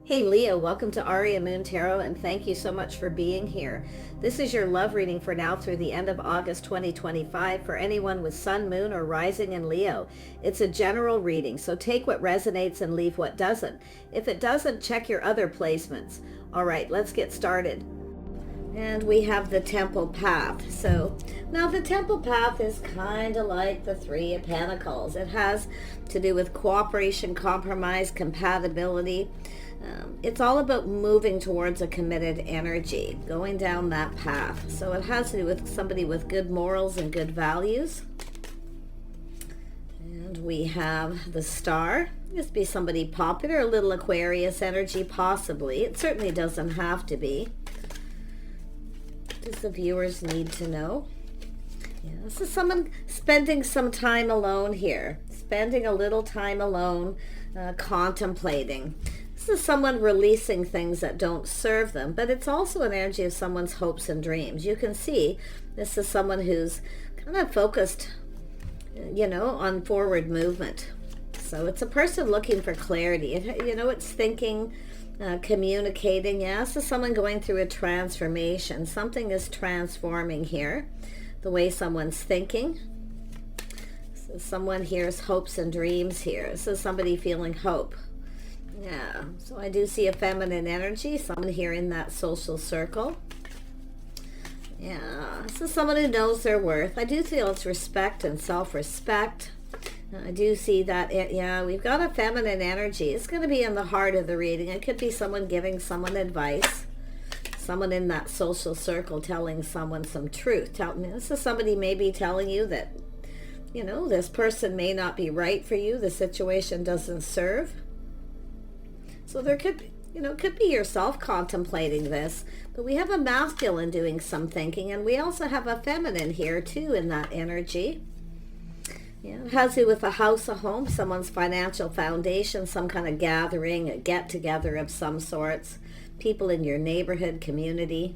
Hey Leo, welcome to Aria Moon Tarot, and thank you so much for being here. This is your love reading for now through the end of August 2025 for anyone with Sun, Moon, or Rising in Leo. It's a general reading, so take what resonates and leave what doesn't. If it doesn't, check your other placements. All right, let's get started. And we have the Temple Path. So now the Temple Path is kind of like the Three of Pentacles. It has to do with cooperation, compromise, compatibility. It's all about moving towards a committed energy, going down that path. So it has to do with somebody with good morals and good values. And we have the Star. This be somebody popular, a little Aquarius energy, possibly. It certainly doesn't have to be. Does the viewers need to know? Yeah, this is someone spending some time alone here, spending a little time alone, contemplating. This is someone releasing things that don't serve them, but it's also an energy of someone's hopes and dreams. You can see this is someone who's kind of focused, on forward movement. So it's a person looking for clarity. It's thinking, communicating. Yeah, this is someone going through a transformation. Something is transforming here, the way someone's thinking. So someone here's hopes and dreams here. This is somebody feeling hope. Yeah, so I do see a feminine energy, someone here in that social circle. Yeah, this is someone who knows their worth. I do feel it's respect and self-respect. I do see that, yeah, we've got a feminine energy. It's going to be in the heart of the reading. It could be someone giving someone advice. Someone in that social circle telling someone some truth. This is somebody maybe telling you that, this person may not be right for you. The situation doesn't serve. So there could be, could be yourself contemplating this, but we have a masculine doing some thinking, and we also have a feminine here too in that energy. Yeah, it has to do with a house, a home, someone's financial foundation, some kind of gathering, a get-together of some sorts, people in your neighborhood, community.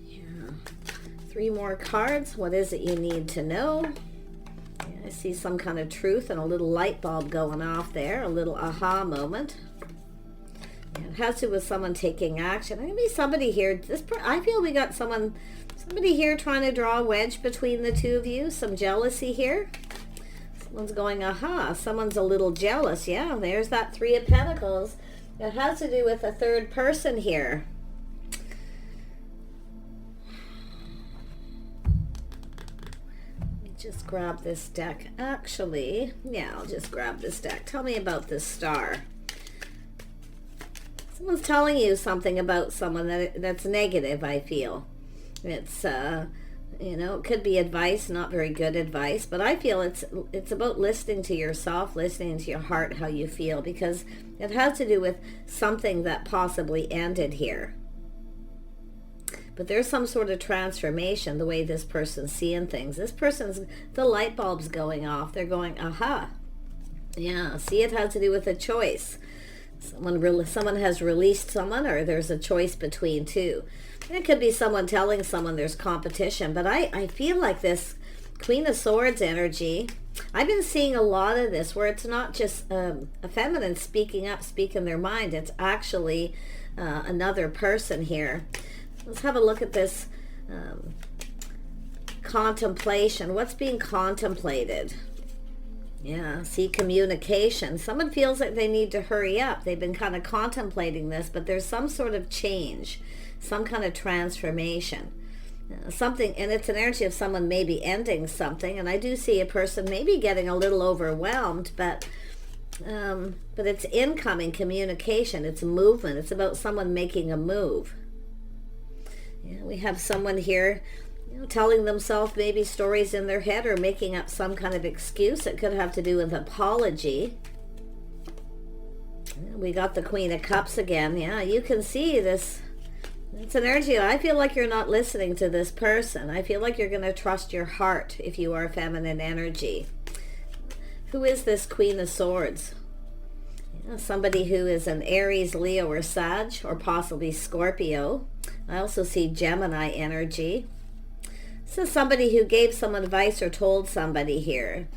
Yeah. 3 more cards. What is it you need to know? Yeah, I see some kind of truth and a little light bulb going off there, a little aha moment. It has to do with someone taking action. There may be somebody here. I feel we got somebody here trying to draw a wedge between the two of you. Some jealousy here. Someone's going, aha. Someone's a little jealous. Yeah, there's that 3 of Pentacles. It has to do with a third person here. Let me just grab this deck. Actually, yeah, I'll just grab this deck. Tell me about this Star. Someone's telling you something about someone that's negative, I feel. It's, it could be advice, not very good advice, but I feel it's about listening to yourself, listening to your heart, how you feel, because it has to do with something that possibly ended here. But there's some sort of transformation, the way this person's seeing things. The light bulb's going off. They're going, aha. Yeah, see, it has to do with a choice. Someone has released someone, or there's a choice between two. It could be someone telling someone there's competition, but I feel like this Queen of Swords energy, I've been seeing a lot of this where it's not just a feminine speaking up, speaking their mind. It's actually another person here. Let's have a look at this contemplation. What's being contemplated? Yeah, see, communication. Someone feels like they need to hurry up. They've been kind of contemplating this, but there's some sort of change, some kind of transformation. Something, and it's an energy of someone maybe ending something, and I do see a person maybe getting a little overwhelmed, but it's incoming communication. It's movement. It's about someone making a move. Yeah, we have someone here telling themselves maybe stories in their head or making up some kind of excuse. It could have to do with apology. We got the Queen of Cups again. Yeah, you can see this. It's an energy. I feel like you're not listening to this person. I feel like you're going to trust your heart if you are feminine energy. Who is this Queen of Swords? Yeah, somebody who is an Aries, Leo, or Sag, or possibly Scorpio. I also see Gemini energy. This is somebody who gave some advice or told somebody here.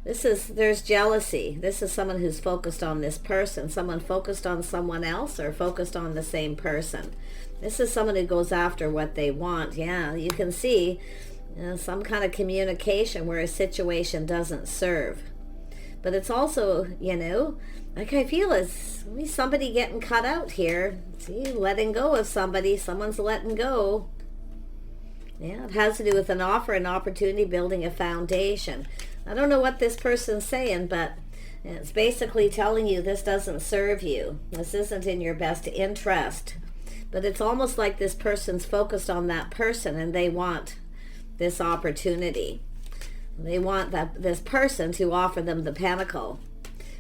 There's jealousy. This is someone who's focused on this person. Someone focused on someone else or focused on the same person. This is someone who goes after what they want. Yeah, you can see some kind of communication where a situation doesn't serve. But it's also, like I feel it's somebody getting cut out here. See, letting go of somebody. Someone's letting go. Yeah, it has to do with an offer, an opportunity, building a foundation. I don't know what this person's saying, but it's basically telling you this doesn't serve you. This isn't in your best interest. But it's almost like this person's focused on that person and they want this opportunity. They want this person to offer them the pentacle.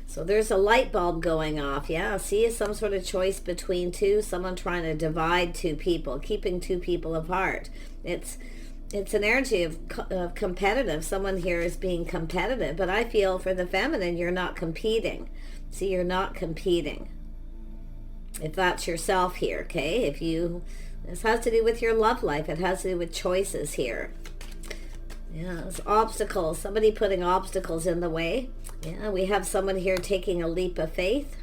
So there's a light bulb going off. Yeah, see, some sort of choice between two, someone trying to divide two people, keeping two people apart. It's an energy of competitive. Someone here is being competitive, but I feel for the feminine, you're not competing. See, you're not competing. If that's yourself here, okay? This has to do with your love life. It has to do with choices here. Yeah, it's obstacles. Somebody putting obstacles in the way. Yeah, we have someone here taking a leap of faith,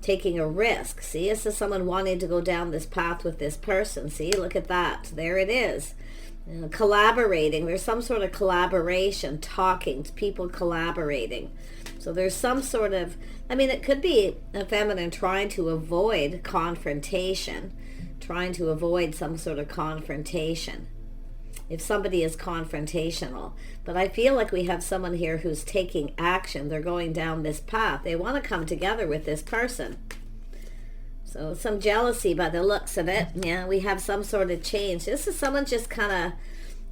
taking a risk. See, this is someone wanting to go down this path with this person. See, look at that. There it is. Collaborating. There's some sort of collaboration, talking, people collaborating. So there's some sort of, it could be a feminine trying to avoid confrontation, trying to avoid some sort of confrontation. If somebody is confrontational. But I feel like we have someone here who's taking action. They're going down this path. They want to come together with this person. So some jealousy by the looks of it. Yeah, we have some sort of change. This is someone just kind of,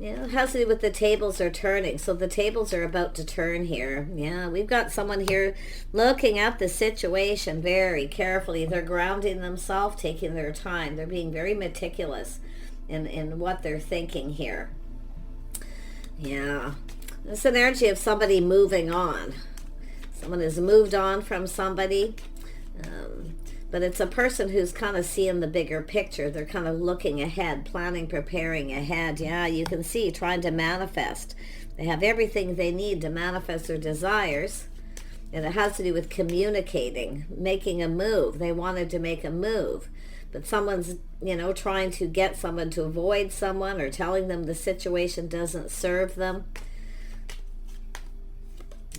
it has to do with the tables are turning. So the tables are about to turn here. Yeah, we've got someone here looking at the situation very carefully. They're grounding themselves, taking their time. They're being very meticulous in what they're thinking here. Yeah, it's an energy of somebody moving on. Someone has moved on from somebody. But it's a person who's kind of seeing the bigger picture. They're kind of looking ahead, planning, preparing ahead. Yeah, you can see, trying to manifest. They have everything they need to manifest their desires. And it has to do with communicating, making a move. They wanted to make a move. But someone's, trying to get someone to avoid someone or telling them the situation doesn't serve them.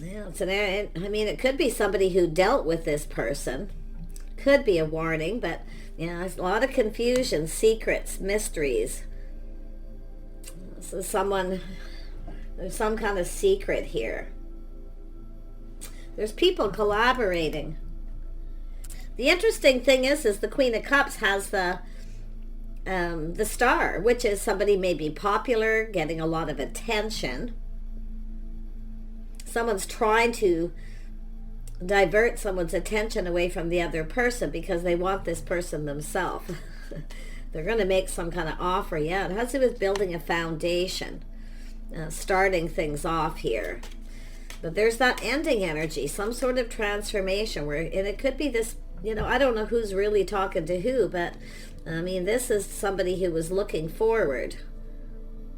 Yeah, it could be somebody who dealt with this person. Could be a warning, but there's a lot of confusion, secrets, mysteries. So there's some kind of secret here. There's people collaborating. The interesting thing is the Queen of Cups has the Star, which is somebody maybe popular, getting a lot of attention. Someone's trying to divert someone's attention away from the other person because they want this person themselves. They're going to make some kind of offer. Yeah, it has to do with building a foundation, starting things off here. But there's that ending energy, some sort of transformation and it could be this, I don't know who's really talking to who, but this is somebody who was looking forward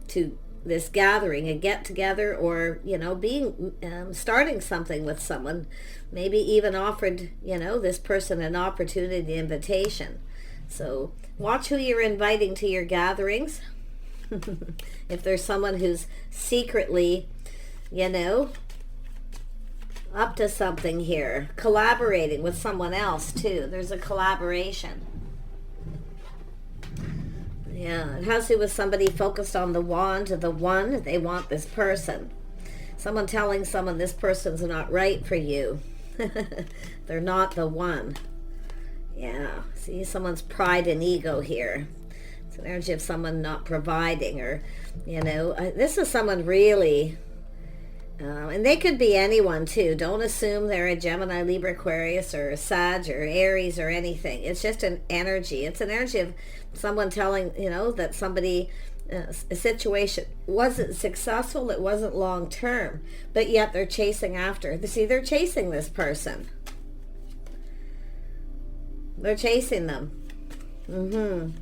to this gathering, a get together, or being starting something with someone, maybe even offered this person an opportunity, invitation. So watch who you're inviting to your gatherings. If there's someone who's secretly up to something here, collaborating with someone else too. There's a collaboration. Yeah, it has to do with somebody focused on the wand, the one. They want this person. Someone telling someone this person's not right for you. They're not the one. Yeah, see, someone's pride and ego here. It's an energy of someone not providing, or, this is someone really, and they could be anyone too. Don't assume they're a Gemini, Libra, Aquarius, or a Sag, or Aries, or anything. It's just an energy. It's an energy of someone telling, that somebody, a situation wasn't successful, it wasn't long term, but yet they're chasing after. See, they're chasing this person. They're chasing them.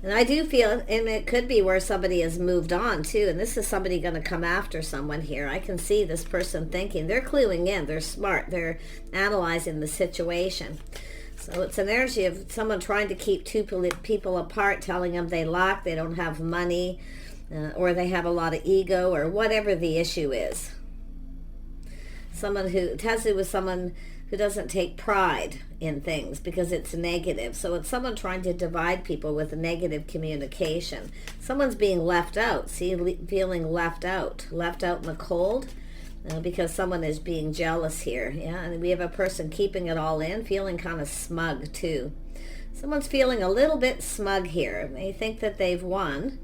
And I do feel, and it could be where somebody has moved on too, and this is somebody going to come after someone here. I can see this person thinking, they're cluing in, they're smart, they're analyzing the situation. So it's an energy of someone trying to keep two people apart, telling them they lack, they don't have money, or they have a lot of ego, or whatever the issue is. Someone who, it has to do with someone who doesn't take pride in things because it's negative. So it's someone trying to divide people with negative communication. Someone's being left out, see, feeling left out in the cold, because someone is being jealous here. Yeah, and we have a person keeping it all in, feeling kind of smug too. Someone's feeling a little bit smug here. They think that they've won,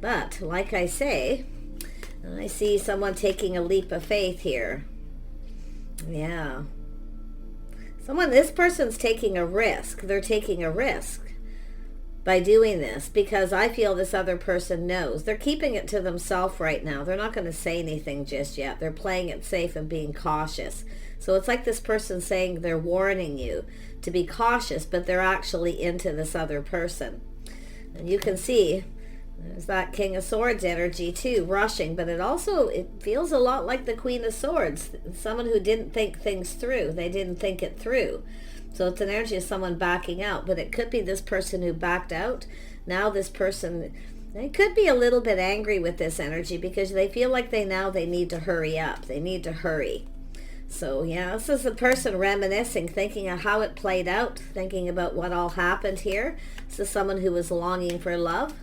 but like I say, I see someone taking a leap of faith here. Yeah. This person's taking a risk. They're taking a risk by doing this because I feel this other person knows. They're keeping it to themselves right now. They're not going to say anything just yet. They're playing it safe and being cautious. So it's like this person saying they're warning you to be cautious, but they're actually into this other person. And you can see there's that King of Swords energy too, rushing, but it feels a lot like the Queen of Swords, someone who didn't think things through. They didn't think it through. So it's an energy of someone backing out, but it could be this person who backed out. Now this person, they could be a little bit angry with this energy because they feel like they need to hurry up. They need to hurry. So yeah, this is a person reminiscing, thinking of how it played out, thinking about what all happened here. This is someone who was longing for love.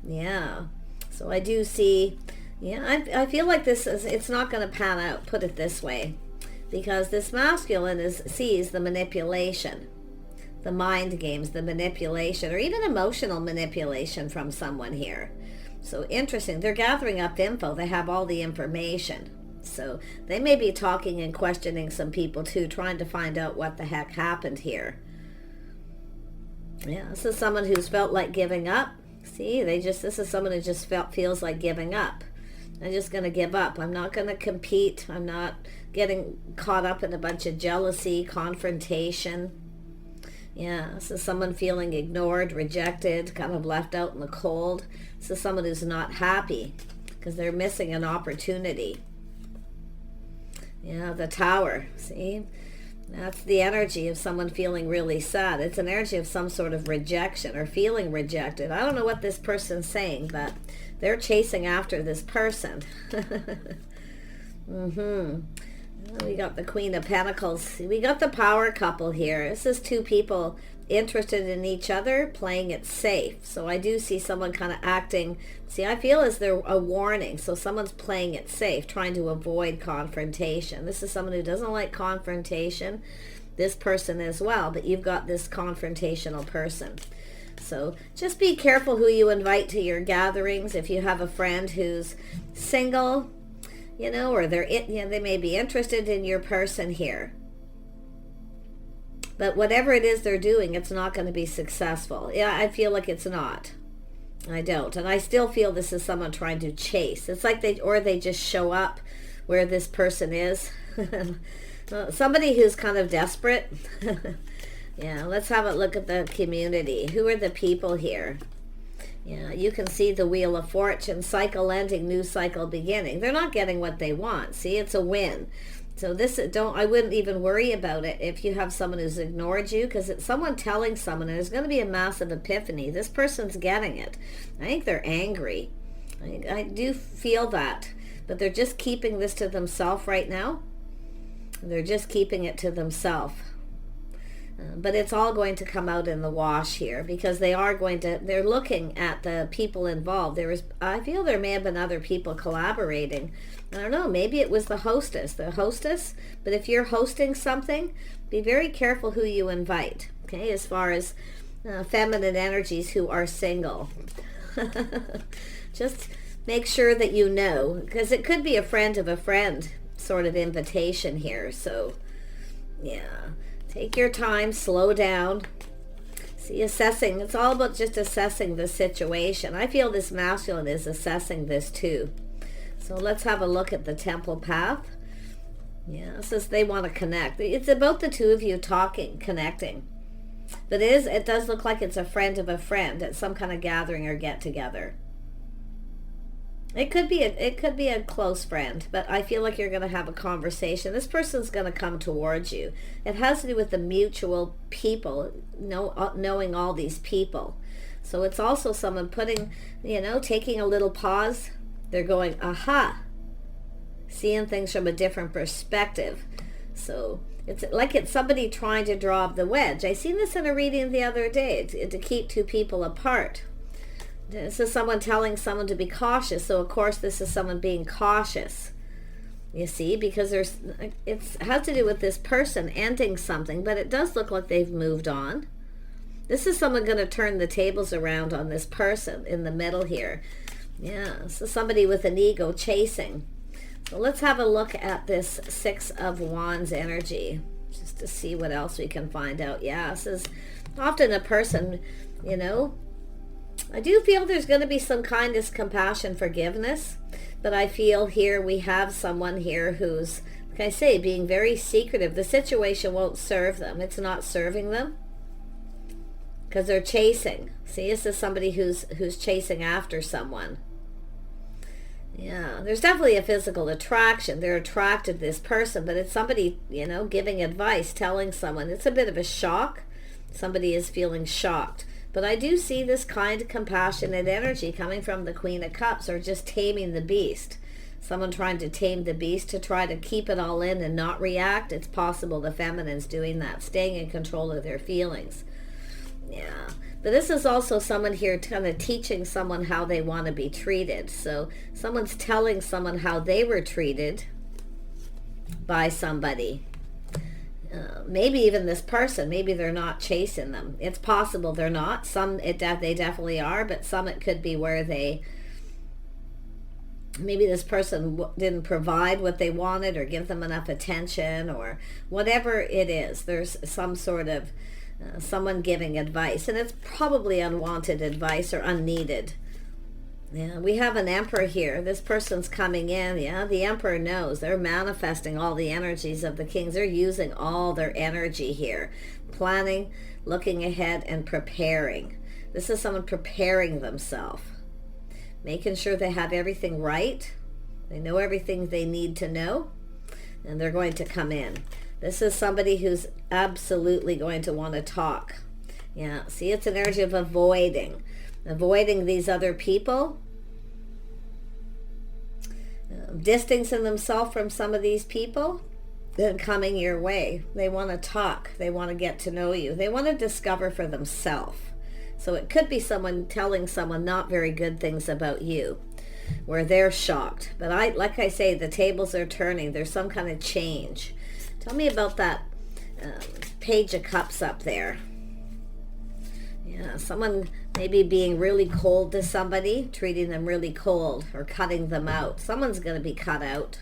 Yeah, so I do see, yeah, I feel like it's not going to pan out, put it this way, because this masculine sees the manipulation, the mind games, the manipulation, or even emotional manipulation from someone here. So interesting, they're gathering up info, they have all the information. So they may be talking and questioning some people too, trying to find out what the heck happened here. Yeah, this is someone who's felt like giving up. See, this is someone who just feels like giving up. I'm just going to give up. I'm not going to compete. I'm not getting caught up in a bunch of jealousy, confrontation. Yeah, this is someone feeling ignored, rejected, kind of left out in the cold. This is someone who's not happy because they're missing an opportunity. Yeah, the Tower, see? That's the energy of someone feeling really sad. It's an energy of some sort of rejection or feeling rejected. I don't know what this person's saying, but they're chasing after this person. We got the Queen of Pentacles. We got the power couple here. This is two people interested in each other, playing it safe. So I do see someone kind of acting. See, I feel as they're a warning. So someone's playing it safe, trying to avoid confrontation. This is someone who doesn't like confrontation. This person as well, but you've got this confrontational person. So just be careful who you invite to your gatherings. If you have a friend who's single, or they may be interested in your person here. But whatever it is they're doing, it's not going to be successful. Yeah, I feel like it's not. I don't. And I still feel this is someone trying to chase. It's like they just show up where this person is. Somebody who's kind of desperate. Yeah, let's have a look at the community. Who are the people here? Yeah, you can see the Wheel of Fortune, cycle ending, new cycle beginning. They're not getting what they want. See, it's a win. So I wouldn't even worry about it if you have someone who's ignored you, because it's someone telling someone, and there's going to be a massive epiphany. This person's getting it. I think they're angry. I do feel that, but they're just keeping this to themselves right now. They're just keeping it to themselves. But it's all going to come out in the wash here, because they're looking at the people involved. I feel there may have been other people collaborating. I don't know, maybe it was the hostess, but if you're hosting something, be very careful who you invite, okay, as far as feminine energies who are single. Just make sure that you know, because it could be a friend of a friend sort of invitation here. So, yeah. Take your time, slow down. See, assessing. It's all about just assessing the situation. I feel this masculine is assessing this too. So let's have a look at the Temple Path. Yeah, it says they want to connect. It's about the two of you talking, connecting. But it does look like it's a friend of a friend at some kind of gathering or get together. It could be a close friend, but I feel like you're going to have a conversation. This person's going to come towards you. It has to do with the mutual people, knowing all these people. So it's also someone putting, taking a little pause. They're going, aha, seeing things from a different perspective. So it's like it's somebody trying to draw the wedge. I seen this in a reading the other day, to keep two people apart. This is someone telling someone to be cautious. So of course this is someone being cautious. You see, because it has to do with this person ending something, but it does look like they've moved on. This is someone going to turn the tables around on this person in the middle here. Yeah, so somebody with an ego chasing. So let's have a look at this Six of Wands energy, just to see what else we can find out. Yeah, this is often a person, I do feel there's going to be some kindness, compassion, forgiveness. But I feel here we have someone here who's, like I say, being very secretive. The situation won't serve them. It's not serving them. Because they're chasing. See, this is somebody who's chasing after someone. Yeah, there's definitely a physical attraction. They're attracted to this person, but it's somebody, giving advice, telling someone. It's a bit of a shock. Somebody is feeling shocked. But I do see this kind, compassionate energy coming from the Queen of Cups, or just taming the beast. Someone trying to tame the beast, to try to keep it all in and not react. It's possible the feminine's doing that, staying in control of their feelings. Yeah, but this is also someone here kind of teaching someone how they want to be treated. So someone's telling someone how they were treated by somebody. Maybe even this person, maybe they're not chasing them. It's possible they're not. Some they definitely are, but some it could be where maybe this person didn't provide what they wanted or give them enough attention, or whatever it is. There's some sort of someone giving advice, and it's probably unwanted advice or unneeded. Yeah, we have an Emperor here. This person's coming in. Yeah, the Emperor knows. They're manifesting all the energies of the kings. They're using all their energy here. Planning, looking ahead, and preparing. This is someone preparing themselves. Making sure they have everything right. They know everything they need to know. And they're going to come in. This is somebody who's absolutely going to want to talk. Yeah, see, it's an energy of avoiding these other people, distancing themselves from some of these people, then coming your way. They want to talk. They want to get to know you. They want to discover for themselves. So it could be someone telling someone not very good things about you, where they're shocked. But like I say, the tables are turning. There's some kind of change. Tell me about that Page of Cups up there. Yeah, someone maybe being really cold to somebody, treating them really cold, or cutting them out. Someone's going to be cut out.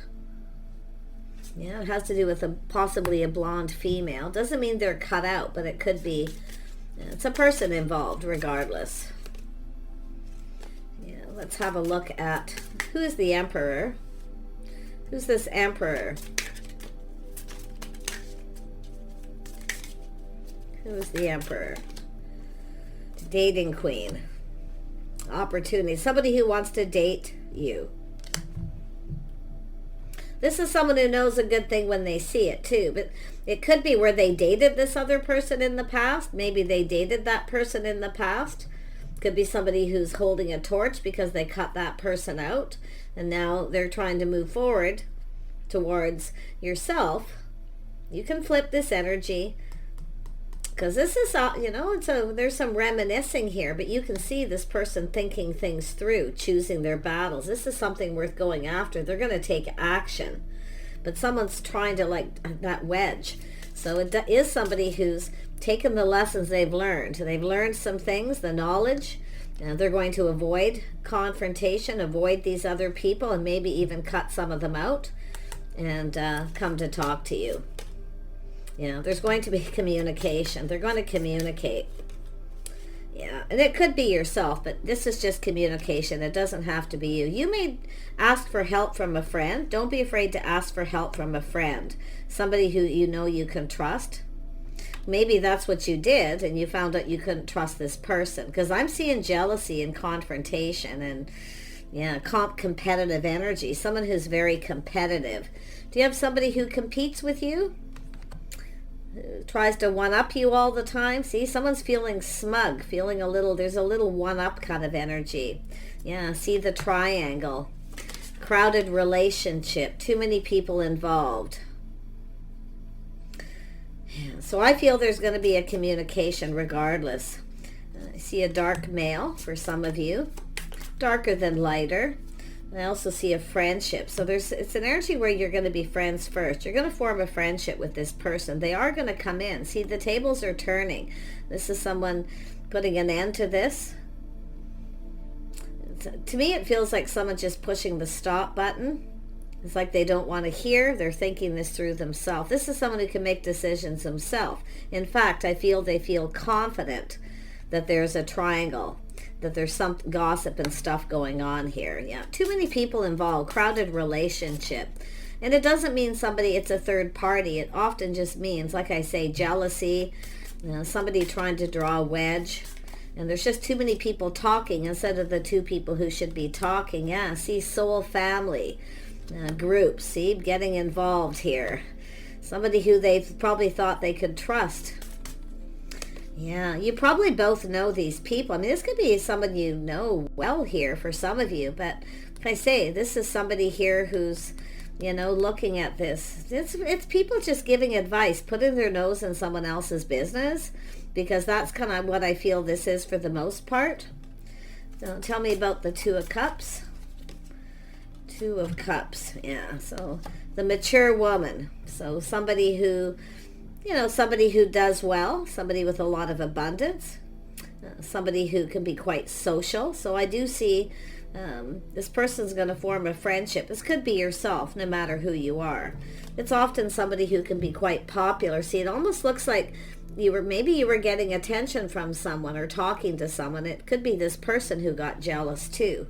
Yeah, it has to do with possibly a blonde female. Doesn't mean they're cut out, but it could be. It's a person involved regardless. Yeah, let's have a look at who is the Emperor. Who's this Emperor? Who is the Emperor? Dating Queen. Opportunity. Somebody who wants to date you. This is someone who knows a good thing when they see it too. But it could be where they dated this other person in the past. Maybe they dated that person in the past. Could be somebody who's holding a torch because they cut that person out. And now they're trying to move forward towards yourself. You can flip this energy. Because this is, there's some reminiscing here, but you can see this person thinking things through, choosing their battles. This is something worth going after. They're going to take action. But someone's trying to, that wedge. So it is somebody who's taken the lessons they've learned. They've learned some things, the knowledge. They're going to avoid confrontation, avoid these other people, and maybe even cut some of them out and come to talk to you. There's going to be communication. They're going to communicate. Yeah, and it could be yourself, but this is just communication. It doesn't have to be you. You may ask for help from a friend. Don't be afraid to ask for help from a friend. Somebody who you know you can trust. Maybe that's what you did, and you found out you couldn't trust this person. Because I'm seeing jealousy and confrontation and, yeah, competitive energy. Someone who's very competitive. Do you have somebody who competes with you? Who tries to one-up you all the time? See, someone's feeling smug, feeling a little, there's a little one-up kind of energy. Yeah, see the triangle. Crowded relationship. Too many people involved. Yeah, so I feel there's going to be a communication regardless. I see a dark male for some of you. Darker than lighter. I also see a friendship. So it's an energy where you're going to be friends first. You're going to form a friendship with this person. They are going to come in. See, the tables are turning. This is someone putting an end to this. To me, it feels like someone just pushing the stop button. It's like they don't want to hear. They're thinking this through themselves. This is someone who can make decisions himself. In fact, I feel they feel confident that there's a triangle, that there's some gossip and stuff going on here. Yeah, too many people involved, crowded relationship. And it doesn't mean somebody, it's a third party. It often just means, like I say, jealousy, somebody trying to draw a wedge. And there's just too many people talking instead of the two people who should be talking. Yeah, see, soul family, groups, see, getting involved here. Somebody who they probably thought they could trust. Yeah, you probably both know these people. I mean, this could be someone you know well here for some of you. But like I say, this is somebody here who's, looking at this. It's people just giving advice, putting their nose in someone else's business. Because that's kind of what I feel this is for the most part. So tell me about the Two of Cups. Two of Cups, yeah. So the mature woman. So somebody who, somebody who does well. Somebody with a lot of abundance. Somebody who can be quite social. So I do see this person's going to form a friendship. This could be yourself, no matter who you are. It's often somebody who can be quite popular. See, it almost looks like maybe you were getting attention from someone or talking to someone. It could be this person who got jealous too.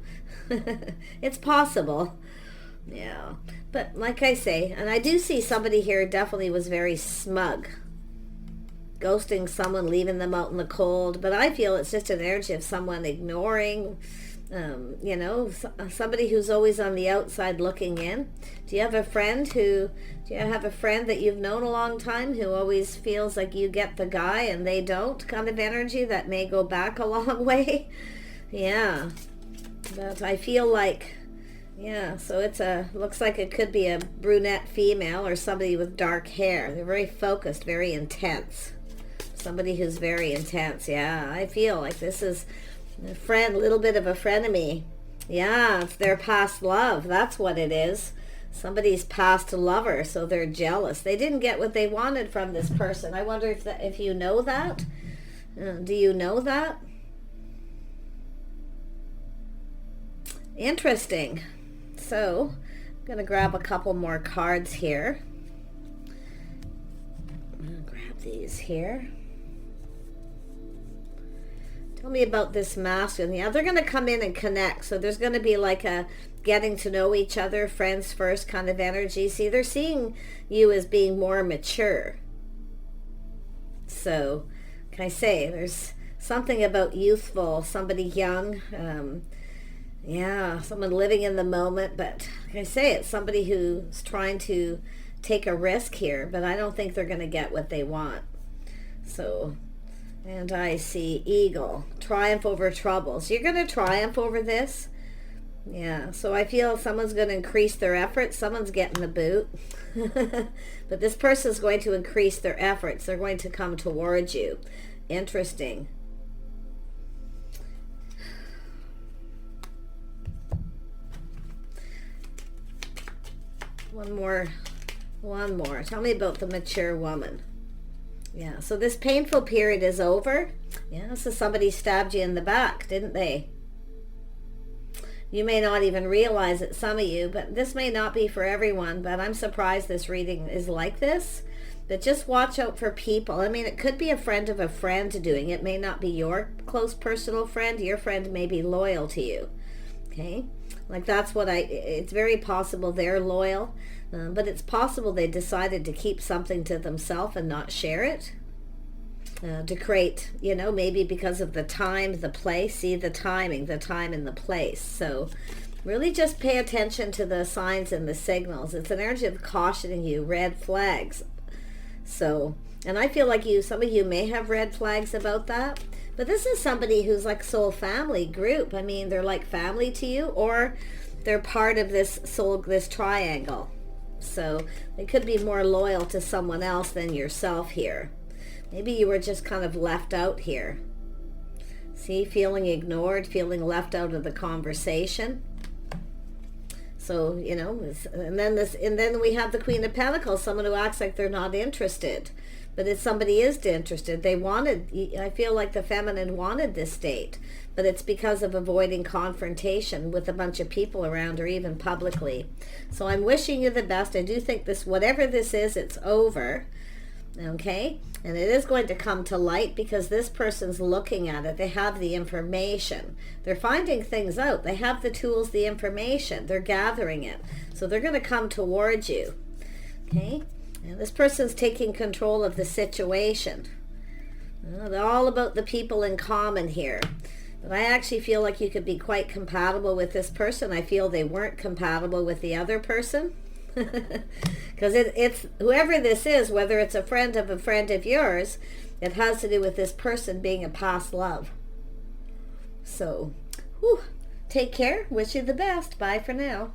It's possible. Yeah. But like I say, and I do see somebody here definitely was very smug. Ghosting someone, leaving them out in the cold. But I feel it's just an energy of someone ignoring, somebody who's always on the outside looking in. Do you have a friend that you've known a long time who always feels like you get the guy and they don't, kind of energy that may go back a long way? Yeah. But I feel like, so looks like it could be a brunette female or somebody with dark hair. They're very focused, very intense. Somebody who's very intense. Yeah, I feel like this is a friend, a little bit of a frenemy. Yeah, it's their past love. That's what it is. Somebody's past lover, so they're jealous. They didn't get what they wanted from this person. I wonder if you know that. Do you know that? Interesting. So, I'm going to grab a couple more cards here. I'm going to grab these here. Tell me about this masculine. Yeah, they're going to come in and connect. So there's going to be like a getting to know each other, friends first kind of energy. See, they're seeing you as being more mature. So, can I say, there's something about youthful, somebody young. Someone living in the moment. But like I say, it's somebody who's trying to take a risk here. But I don't think they're going to get what they want. So... And I see eagle, triumph over troubles. You're going to triumph over this. Yeah, so I feel someone's going to increase their efforts. Someone's getting the boot. But this person's going to increase their efforts. They're going to come towards you. Interesting. One more. Tell me about the mature woman. Yeah, so this painful period is over. Yeah, so somebody stabbed you in the back, didn't they? You may not even realize it, some of you, but this may not be for everyone, but I'm surprised this reading is like this. But just watch out for people. I mean, it could be a friend of a friend doing it. It may not be your close personal friend. Your friend may be loyal to you. Okay? Like that's what it's very possible they're loyal. But it's possible they decided to keep something to themselves and not share it. to create, you know, maybe because of the time, the place. See the timing, the time and the place. So really just pay attention to the signs and the signals. It's an energy of cautioning you, red flags. So, and I feel like some of you may have red flags about that. But this is somebody who's like soul family group. I mean, they're like family to you, or they're part of this soul, this triangle. So they could be more loyal to someone else than yourself here. Maybe you were just kind of left out here. See, feeling ignored, feeling left out of the conversation. So, you know, and then we have the Queen of Pentacles, someone who acts like they're not interested. But if somebody is interested, I feel like the feminine wanted this date, but it's because of avoiding confrontation with a bunch of people around or even publicly. So I'm wishing you the best. I do think this, whatever this is, it's over. Okay? And it is going to come to light because this person's looking at it. They have the information. They're finding things out. They have the tools, the information. They're gathering it. So they're going to come towards you. Okay? And this person's taking control of the situation. They're all about the people in common here. But I actually feel like you could be quite compatible with this person. I feel they weren't compatible with the other person. Because it's whoever this is, whether it's a friend of yours, it has to do with this person being a past love. So, take care. Wish you the best. Bye for now.